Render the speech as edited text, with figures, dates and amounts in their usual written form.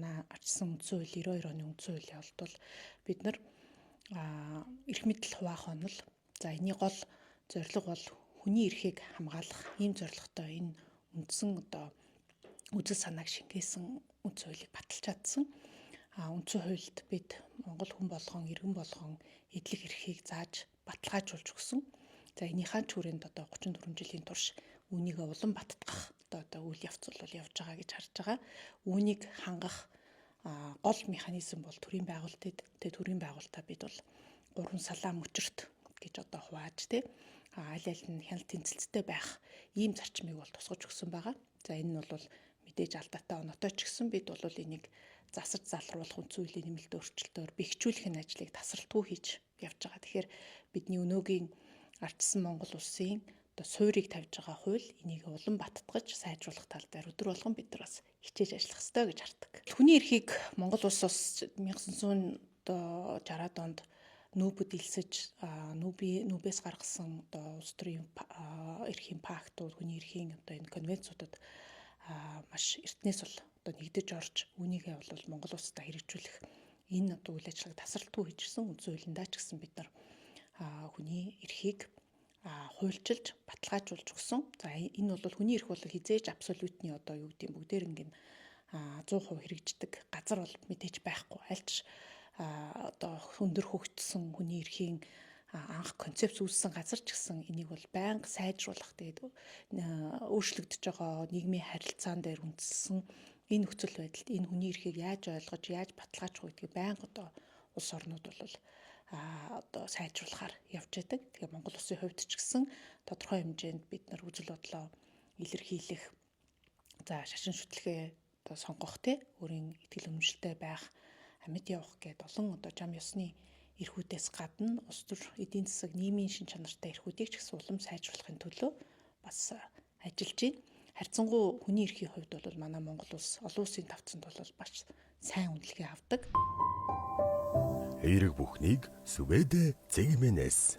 манай ачсан үндсэн хууль 92 оны үндсэн хуулийн хувьд бид нар эрх мэдэл хуваах онол. За энэний гол зорилго бол хүний эрхийг хамгаалах ийм зорилготой энэ үндсэн үзэл санааг шингээсэн үндсэн хуулийг баталж чадсан. Үндсэн хуульд бид Монгол хүн болгон, иргэн болгон эдлэх эрхийг зааж баталгаажуулж өгсөн. За энийхээ хүрээнд 34 жилийн турш үүнийг улам баттгах үйл явц бол явж байгаа гэж харж байгаа. Үүнийг хангах гол механизм бол төрийн байгуулалтад. Тэгээ төрийн байгуулалтаа бид бол 3 салаан мөчөрт гэж хувааж аль аль нь хяналт тэнцэлцтэй байх ийм зарчмыг бол тусгаж өгсөн байгаа. За энэ нь бол мэдээж алдаатай оноотой ч гэсэн бид бол энийг засаж залруулах үндсэн хуулийн нэмэлт өөрчлөлтөөр бэхжүүлэх ажлыг тасралтгүй хийж явж байгаа. Тэгэхээр бидний өнөөгийн ардчсан Монгол улсын суурийг тавьж байгаа хууль энийг улам баттгаж сайжруулах тал дээр өдөр болгон бид нар бас хичээж ажиллах ёстой гэж хардаг. Хүний эрхийг Монгол улс бас 1960-аад онд нүүбэд илсэж нүүбээс гаргасан улс төрийн эрхийн пактууд, хүний эрхийн энэ конвенцуудад маш эртнээс бол нэгдэж орж үүнийгээ бол Монгол улстай хэрэгжүүлэх энэ үйл ажиллагааг тасралтгүй хийжсэн үндсэн хуулиндаа ч гэсэн бид нар хүний эрхийг хуульчилж баталгаажуулж өгсөн. За энэ бол хүний эрх бол хизээж абсолютны бүгдээрингийн 100% хэрэгждэг газар бол мэдээж байхгүй. Альч өндөр хөгжсөн хүний эрхийн анх концепц үүссэн газар ч гэсэн энийг бол байнга сайжруулах, тэгээд өөрчлөгдөж байгаа нийгмийн харилцаан дээр үндэслэн энэ нөхцөл байдалд энэ хүний эрхийг яаж ойлгож, яаж баталгаажих гэдгийг байнга улс орнууд бол сайжруулахаар явж байдаг. Тэгэхээр Монгол улсын хувьд ч гэсэн тодорхой хэмжээнд бид нар үзэл бодлоо илэрхийлэх, шашин шүтлэгээ сонгох өөрийн итгэл үнэмшилтэй байх, амьд явах гэдэг олон зам ёсны эрхүүдээс гадна улс төр эдийн засаг нийгмийн шин чанартай эрхүүдийг ч гэсэн улам сайжруулахын төлөө бас ажиллаж байна. Харьцангуй хүний эрхийн хувьд бол манай Монгол улс олон улсын тавцанд бол маш сайн үнэлгээ авдаг. Эерэг бүхнийг Сүбэдэ Зэгмэнэс